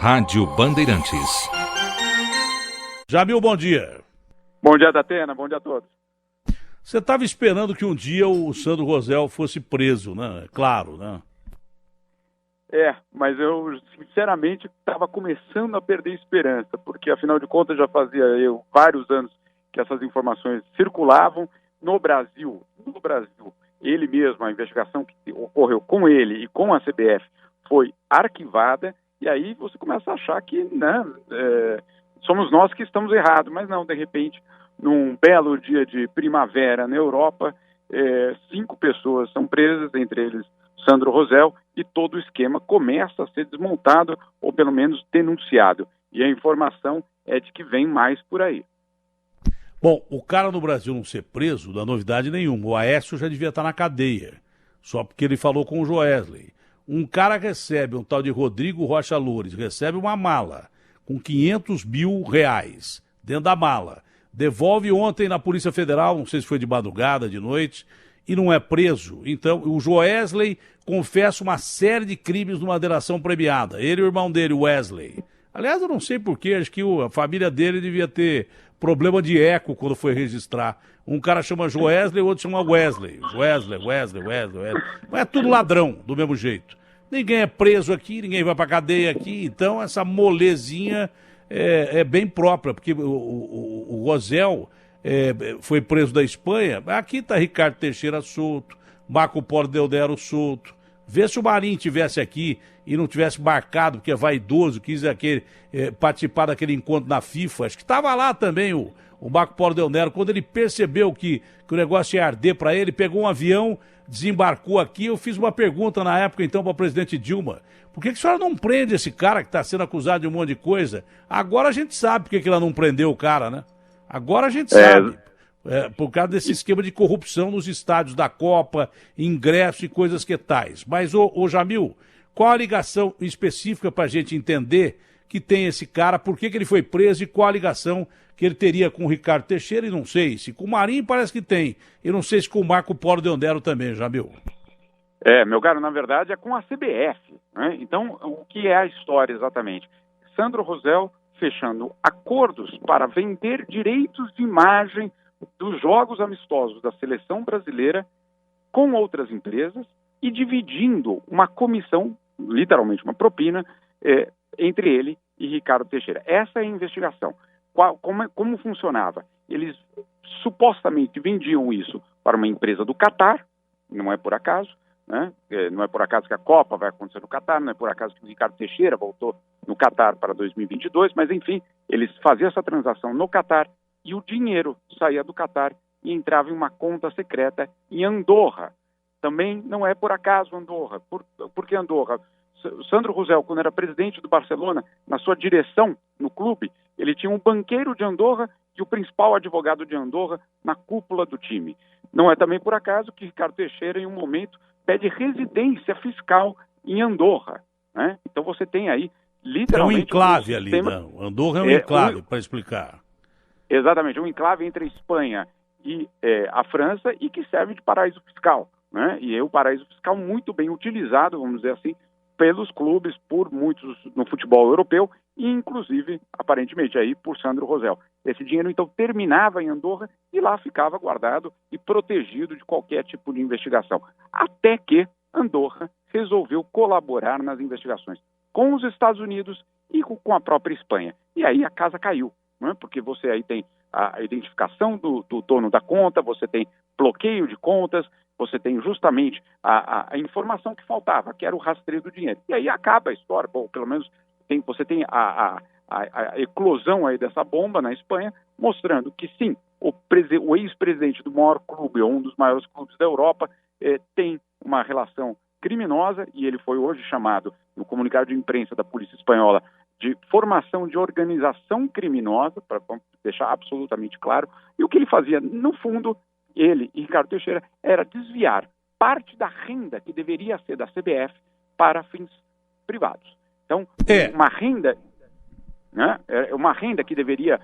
Rádio Bandeirantes. Jamil, bom dia. Bom dia, Datena. Bom dia a todos. Você estava esperando que um dia o Sandro Rosell fosse preso, né? Claro, né? Mas eu, sinceramente, estava começando a perder esperança, porque, afinal de contas, já fazia vários anos que essas informações circulavam no Brasil. No Brasil, ele mesmo, a investigação que ocorreu com ele e com a CBF foi arquivada, e aí você começa a achar que, né, somos nós que estamos errados, mas não, de repente, num belo dia de primavera na Europa, 5 pessoas são presas, entre eles Sandro Rosell, e todo o esquema começa a ser desmontado, ou pelo menos denunciado. E a informação é de que vem mais por aí. Bom, o cara no Brasil não ser preso, não é novidade nenhuma. O Aécio já devia estar na cadeia, só porque ele falou com o Joesley. Um cara recebe, um tal de Rodrigo Rocha Loures, recebe uma mala com 500 mil reais dentro da mala. Devolve ontem na Polícia Federal, não sei se foi de madrugada, de noite, e não é preso. Então, o Joesley confessa uma série de crimes numa delação premiada. Ele e o irmão dele, o Wesley. Aliás, eu não sei porquê, acho que a família dele devia ter problema de eco quando foi registrar. Um cara chama Joesley, o outro chama Wesley. Wesley. Mas é tudo ladrão, do mesmo jeito. Ninguém é preso aqui, ninguém vai pra cadeia aqui, então essa molezinha é bem própria, porque o Rosell foi preso da Espanha, aqui tá Ricardo Teixeira solto, Marco Polo Del Nero solto. Vê se o Marinho tivesse aqui e não tivesse marcado, porque é vaidoso, quis participar daquele encontro na FIFA. Acho que estava lá também o Marco Polo Del Nero. Quando ele percebeu que o negócio ia arder para ele, pegou um avião, desembarcou aqui. Eu fiz uma pergunta na época, então, para a presidente Dilma. Por que a senhora não prende esse cara que está sendo acusado de um monte de coisa? Agora a gente sabe por que ela não prendeu o cara, né? Agora a gente sabe. Por causa desse esquema de corrupção nos estádios da Copa, ingresso e coisas que tais. Mas, ô Jamil, qual a ligação específica para a gente entender que tem esse cara, por que ele foi preso e qual a ligação que ele teria com o Ricardo Teixeira? E não sei se com o Marinho parece que tem. E não sei se com o Marco Polo Del Nero também, Jamil. Meu caro, na verdade é com a CBF, né? Então, o que é a história exatamente? Sandro Rosell fechando acordos para vender direitos de imagem dos jogos amistosos da seleção brasileira com outras empresas e dividindo uma comissão, literalmente uma propina, entre ele e Ricardo Teixeira. Essa é a investigação. Como funcionava? Eles supostamente vendiam isso para uma empresa do Catar, não é por acaso, né? Não é por acaso que a Copa vai acontecer no Catar, não é por acaso que o Ricardo Teixeira voltou no Catar para 2022, mas enfim, eles faziam essa transação no Catar e o dinheiro saía do Catar e entrava em uma conta secreta em Andorra. Também não é por acaso Andorra. Por que Andorra? Sandro Rosell, quando era presidente do Barcelona, na sua direção no clube, ele tinha um banqueiro de Andorra e o principal advogado de Andorra na cúpula do time. Não é também por acaso que Ricardo Teixeira, em um momento, pede residência fiscal em Andorra, né? Então você tem aí, literalmente... É um enclave ali, não. Andorra é um enclave, para explicar. Exatamente, um enclave entre a Espanha e a França e que serve de paraíso fiscal, né? E é o paraíso fiscal muito bem utilizado, vamos dizer assim, pelos clubes, por muitos no futebol europeu e, inclusive, aparentemente, aí por Sandro Rosell. Esse dinheiro, então, terminava em Andorra e lá ficava guardado e protegido de qualquer tipo de investigação. Até que Andorra resolveu colaborar nas investigações com os Estados Unidos e com a própria Espanha. E aí a casa caiu, né? Porque você aí tem a identificação do dono da conta, você tem bloqueio de contas, você tem justamente a informação que faltava, que era o rastreio do dinheiro. E aí acaba a história, bom, pelo menos você tem a eclosão aí dessa bomba na Espanha, mostrando que sim, o ex-presidente do maior clube, ou um dos maiores clubes da Europa, tem uma relação criminosa, e ele foi hoje chamado, no comunicado de imprensa da Polícia Espanhola, de formação de organização criminosa, para deixar absolutamente claro, e o que ele fazia, no fundo, ele e Ricardo Teixeira, era desviar parte da renda que deveria ser da CBF para fins privados. Então, uma renda, né, uma renda que deveria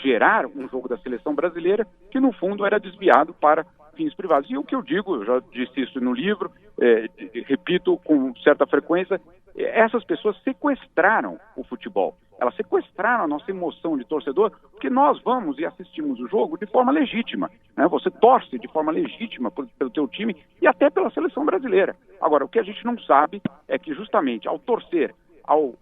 gerar um jogo da seleção brasileira, que no fundo era desviado para fins privados. E o que eu digo, eu já disse isso no livro, repito com certa frequência, essas pessoas sequestraram o futebol. Elas sequestraram a nossa emoção de torcedor, porque nós vamos e assistimos o jogo de forma legítima, né? Você torce de forma legítima pelo teu time e até pela seleção brasileira. Agora, o que a gente não sabe é que justamente ao torcer, ao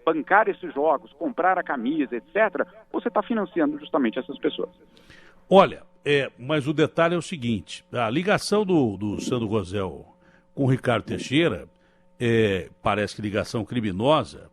bancar esses jogos, comprar a camisa, etc., você está financiando justamente essas pessoas. Olha, mas o detalhe é o seguinte, a ligação do Sandro Rosell com o Ricardo Teixeira, parece que ligação criminosa,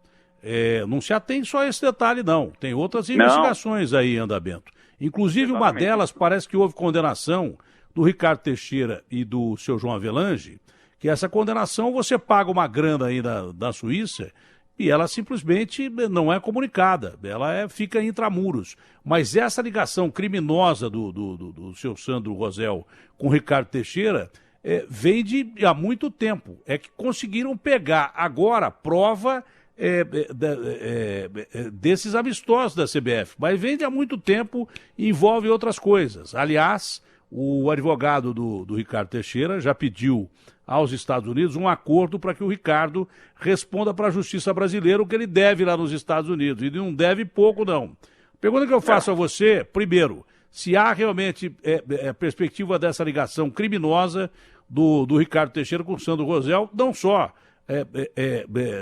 não se atém só a esse detalhe, não. Tem outras investigações aí em andamento. Inclusive, uma delas parece que houve condenação do Ricardo Teixeira e do seu João Avelange, que essa condenação você paga uma grana aí da Suíça e ela simplesmente não é comunicada, ela fica intramuros. Mas essa ligação criminosa do seu Sandro Rosell com o Ricardo Teixeira vem de há muito tempo. É que conseguiram pegar agora prova desses amistosos da CBF, mas vem de há muito tempo e envolve outras coisas. Aliás, o advogado do Ricardo Teixeira já pediu aos Estados Unidos um acordo para que o Ricardo responda para a justiça brasileira o que ele deve lá nos Estados Unidos, e não deve pouco, não. Pergunta que eu faço a você, primeiro, se há realmente perspectiva dessa ligação criminosa do Ricardo Teixeira com o Sandro Rosell, não só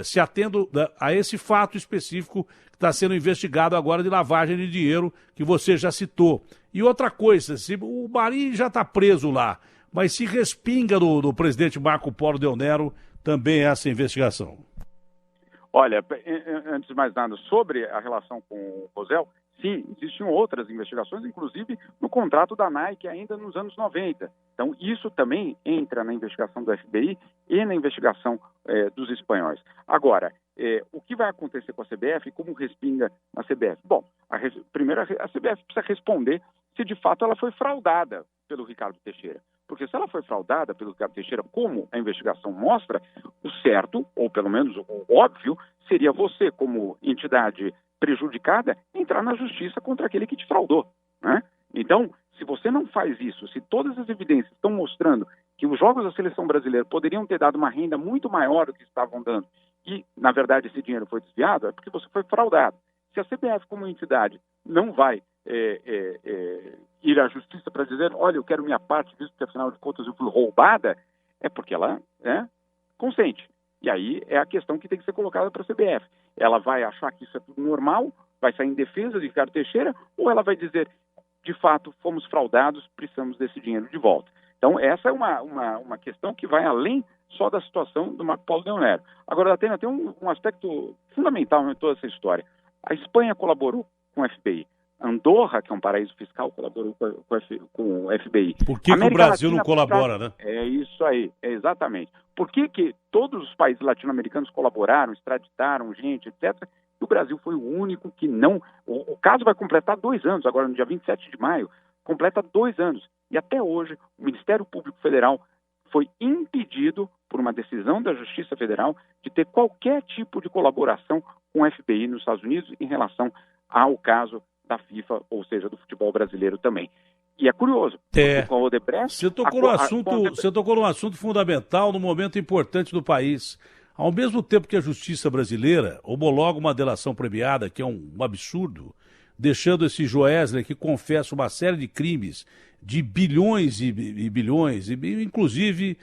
se atendo a esse fato específico que está sendo investigado agora de lavagem de dinheiro que você já citou. E outra coisa, o Marinho já está preso lá, mas se respinga do presidente Marco Polo Del Nero também essa investigação. Olha, antes de mais nada, sobre a relação com o Rosell, sim, existiam outras investigações, inclusive no contrato da Nike ainda nos anos 90. Então, isso também entra na investigação do FBI e na investigação dos espanhóis. Agora, o que vai acontecer com a CBF e como respinga a CBF? Bom, primeiro a CBF precisa responder se de fato ela foi fraudada pelo Ricardo Teixeira. Porque se ela foi fraudada pelo Ricardo Teixeira, como a investigação mostra, o certo, ou pelo menos o óbvio, seria você, como entidade prejudicada, entrar na justiça contra aquele que te fraudou, né? Então, se você não faz isso, se todas as evidências estão mostrando que os jogos da seleção brasileira poderiam ter dado uma renda muito maior do que estavam dando e, na verdade, esse dinheiro foi desviado, é porque você foi fraudado. Se a CBF, como entidade, não vai ir à justiça para dizer, olha, eu quero minha parte disso, porque afinal de contas eu fui roubada, é porque ela consente. E aí é a questão que tem que ser colocada para a CBF. Ela vai achar que isso é tudo normal, vai sair em defesa de Ricardo Teixeira, ou ela vai dizer, de fato, fomos fraudados, precisamos desse dinheiro de volta. Então, essa é uma questão que vai além só da situação do Marco Polo Del Nero. Agora, Datena, tem um aspecto fundamental em toda essa história. A Espanha colaborou com o FBI. Andorra, que é um paraíso fiscal, colaborou com o FBI. Por que o Brasil não colabora, né? É isso aí, exatamente. Por que todos os países latino-americanos colaboraram, extraditaram gente, etc., e o Brasil foi o único que não... O caso vai completar 2 anos, agora no dia 27 de maio, completa 2 anos. E até hoje, o Ministério Público Federal foi impedido, por uma decisão da Justiça Federal, de ter qualquer tipo de colaboração com o FBI nos Estados Unidos em relação ao caso da FIFA, ou seja, do futebol brasileiro também. E é curioso, porque com a Odebrecht... Você tocou num assunto fundamental, num momento importante do país. Ao mesmo tempo que a justiça brasileira homologa uma delação premiada, que é um absurdo, deixando esse Joesley que confessa uma série de crimes de bilhões e bilhões, inclusive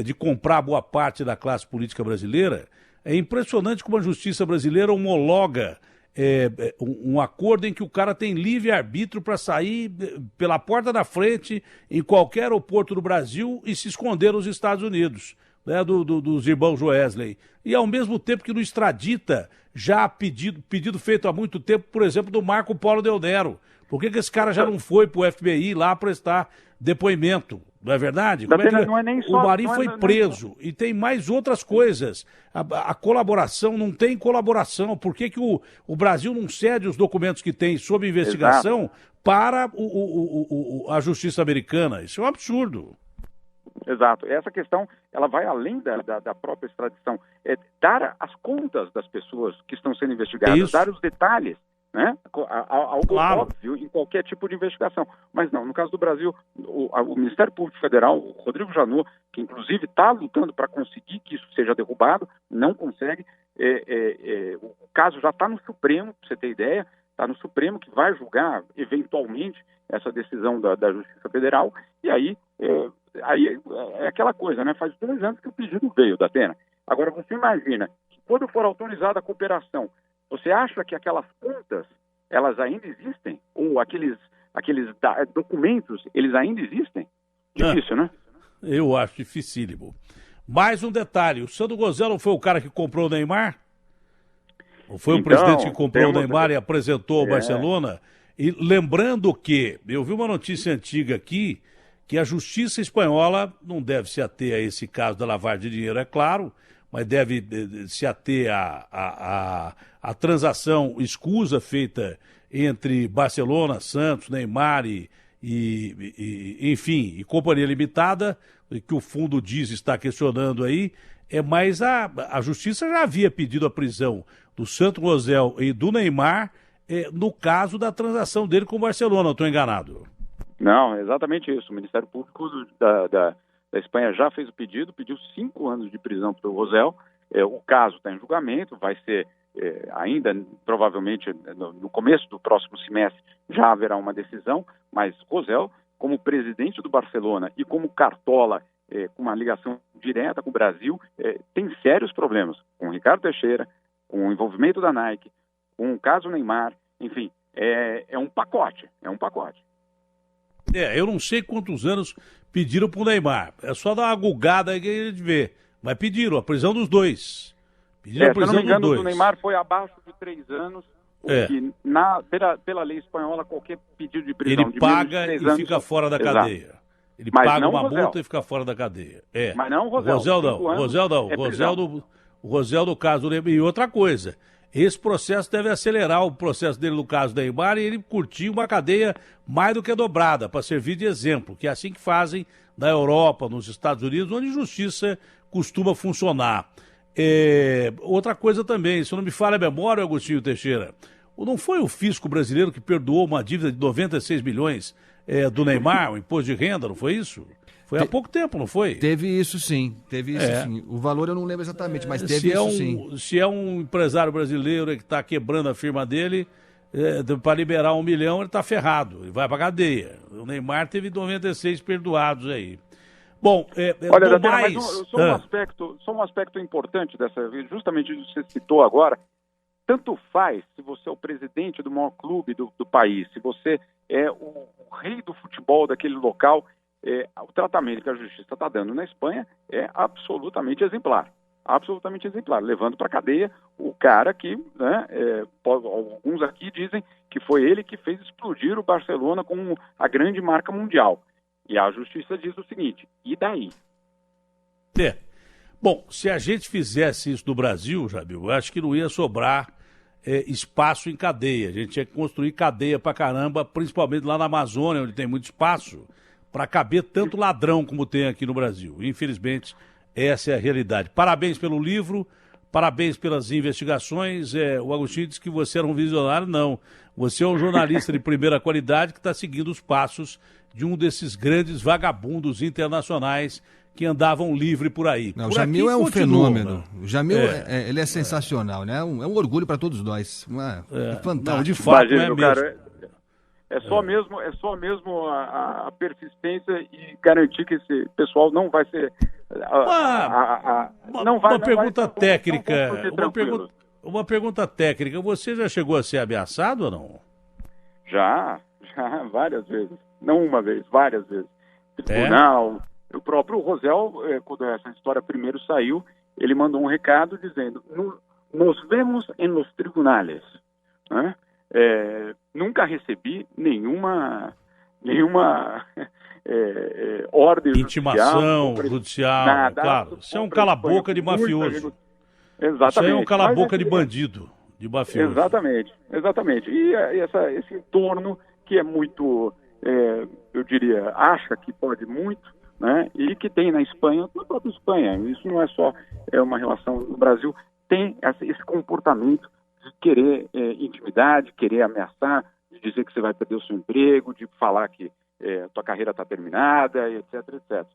de comprar boa parte da classe política brasileira, é impressionante como a justiça brasileira homologa um acordo em que o cara tem livre-arbítrio para sair pela porta da frente em qualquer aeroporto do Brasil e se esconder nos Estados Unidos, né, dos irmãos Joesley. E ao mesmo tempo que não extradita, já pedido feito há muito tempo, por exemplo, do Marco Polo Del Nero. Por que esse cara já não foi para o FBI lá prestar depoimento? Não é verdade? O Marinho foi preso e tem mais outras coisas. A colaboração, não tem colaboração. Por que o Brasil não cede os documentos que tem sob investigação para a justiça americana? Isso é um absurdo. Exato. Essa questão, ela vai além da própria extradição. Dar as contas das pessoas que estão sendo investigadas, dar os detalhes, né? Algo Claro. óbvio em qualquer tipo de investigação. Mas não, no caso do Brasil, o Ministério Público Federal, o Rodrigo Janot, que inclusive está lutando para conseguir que isso seja derrubado, não consegue. O caso já está no Supremo, para você ter ideia, está no Supremo, que vai julgar eventualmente essa decisão da Justiça Federal, e aí é aquela coisa, né? Faz 2 anos que o pedido veio da Atena. Agora, você imagina que quando for autorizada a cooperação, você acha que aquelas contas, elas ainda existem? Ou aqueles documentos, eles ainda existem? Difícil, né? Eu acho dificílimo. Mais um detalhe, o Sandro Gozelo foi o cara que comprou o Neymar? Ou foi o presidente que comprou o Neymar e apresentou ao Barcelona? E lembrando que, eu vi uma notícia antiga aqui, que a justiça espanhola não deve se ater a esse caso da lavagem de dinheiro, é claro, mas deve se ater à transação escusa feita entre Barcelona, Santos, Neymar enfim, e Companhia Limitada, que o fundo diz estar questionando aí, mas a justiça já havia pedido a prisão do Santos Rosel e do Neymar no caso da transação dele com o Barcelona, não estou enganado. Não, é exatamente isso. O Ministério Público da Espanha já fez o pedido, pediu 5 anos de prisão para o Rosel. O caso está em julgamento, vai ser ainda, provavelmente, no começo do próximo semestre, já haverá uma decisão, mas Rosel, como presidente do Barcelona e como cartola com uma ligação direta com o Brasil, tem sérios problemas com o Ricardo Teixeira, com o envolvimento da Nike, com o caso Neymar, enfim, é um pacote. Eu não sei quantos anos pediram pro Neymar. É só dar uma gulgada aí que a gente vê. Mas pediram a prisão dos dois. Pediram a prisão se eu não me engano, dos dois. O Neymar foi abaixo de 3 anos. Que pela lei espanhola, qualquer pedido de prisão ele de paga menos de 3 e anos, fica fora da exato. cadeia. Ele Mas paga não uma Rosel. multa e fica fora da cadeia. Mas não o Rosel. Rosel não. O Rosel do caso do Neymar. E outra coisa, esse processo deve acelerar o processo dele no caso do Neymar e ele curtir uma cadeia mais do que dobrada, para servir de exemplo, que é assim que fazem na Europa, nos Estados Unidos, onde a justiça costuma funcionar. Outra coisa também, se não me falha a memória, Agostinho Teixeira, não foi o fisco brasileiro que perdoou uma dívida de 96 milhões do Neymar, o imposto de renda, não foi isso? Foi há pouco tempo, não foi? Teve isso sim. O valor eu não lembro exatamente, mas teve sim. Se é um empresário brasileiro que está quebrando a firma dele, para liberar 1 milhão, ele está ferrado, ele vai para cadeia. O Neymar teve 96 perdoados aí. Bom, olha, mais... mas só um aspecto importante dessa vez, justamente isso que você citou agora. Tanto faz se você é o presidente do maior clube do país, se você é o rei do futebol daquele local, o tratamento que a justiça está dando na Espanha é absolutamente exemplar, levando para a cadeia o cara que, alguns aqui dizem que foi ele que fez explodir o Barcelona como a grande marca mundial. E a justiça diz o seguinte, e daí? Bom, se a gente fizesse isso no Brasil, Jamil, eu acho que não ia sobrar espaço em cadeia. A gente tinha que construir cadeia pra caramba, principalmente lá na Amazônia, onde tem muito espaço, para caber tanto ladrão como tem aqui no Brasil. Infelizmente, essa é a realidade. Parabéns pelo livro, parabéns pelas investigações. O Agostinho disse que você era um visionário, não. Você é um jornalista de primeira qualidade que está seguindo os passos de um desses grandes vagabundos internacionais que andavam livre por aí. Não, o Jamil é um fenômeno. Né? O Jamil ele é sensacional, né? É um orgulho para todos nós. É fantástico. Não, de fato, imagina, não é cara, mesmo. É só mesmo a persistência e garantir que esse pessoal não vai ser... Uma pergunta técnica. Uma pergunta técnica. Você já chegou a ser ameaçado ou não? Já, várias vezes. Não uma vez, várias vezes. Tribunal. O próprio Rosel, quando essa história primeiro saiu, ele mandou um recado dizendo: nos vemos em los tribunales. Né? Nunca recebi nenhuma ordem intimação judicial, nada, claro. Isso é um cala-boca de mafioso. Exatamente. Isso aí é um cala-boca de bandido, de mafioso. Exatamente. E esse entorno que é muito, eu diria, acha que pode muito, né? E que tem na Espanha, na própria Espanha. Isso não é só uma relação no Brasil, tem esse comportamento de querer intimidar, de querer ameaçar, de dizer que você vai perder o seu emprego, de falar que tua carreira está terminada, etc, etc.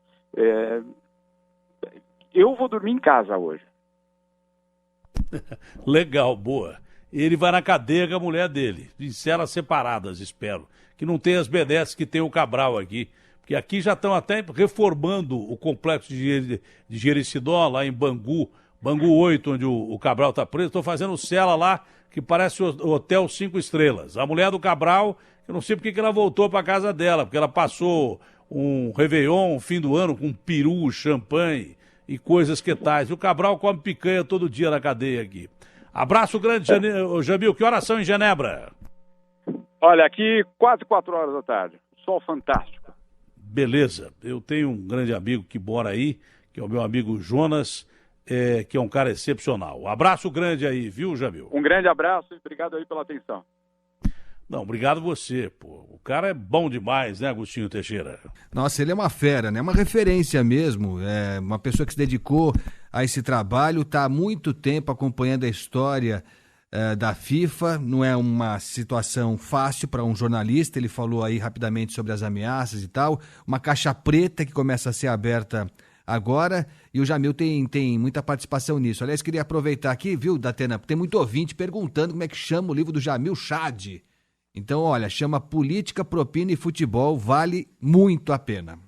Eu vou dormir em casa hoje. Legal, boa. Ele vai na cadeia com a mulher dele, em celas separadas, espero. Que não tem as benesses que tem o Cabral aqui. Porque aqui já estão até reformando o complexo de Jericidó, lá em Bangu 8, onde o Cabral está preso. Estão fazendo cela lá, que parece o Hotel 5 Estrelas. A mulher do Cabral, eu não sei porque que ela voltou para casa dela, porque ela passou um Réveillon, um fim do ano, com peru, champanhe e coisas que tais. E o Cabral come picanha todo dia na cadeia aqui. Abraço grande, Jamil. Que horas são em Genebra? Olha, aqui quase 4 horas da tarde. Sol fantástico. Beleza. Eu tenho um grande amigo que mora aí, que é o meu amigo Jonas, que é um cara excepcional. Abraço grande aí, viu, Jamil? Um grande abraço e obrigado aí pela atenção. Não, obrigado você, pô. O cara é bom demais, né, Agostinho Teixeira? Nossa, ele é uma fera, né? Uma referência mesmo. É uma pessoa que se dedicou a esse trabalho, está há muito tempo acompanhando a história da FIFA. Não é uma situação fácil para um jornalista. Ele falou aí rapidamente sobre as ameaças e tal. Uma caixa preta que começa a ser aberta agora, e o Jamil tem muita participação nisso. Aliás, queria aproveitar aqui, viu, Datena, tem muito ouvinte perguntando como é que chama o livro do Jamil Chad. Então, olha, chama Política, Propina e Futebol, vale muito a pena.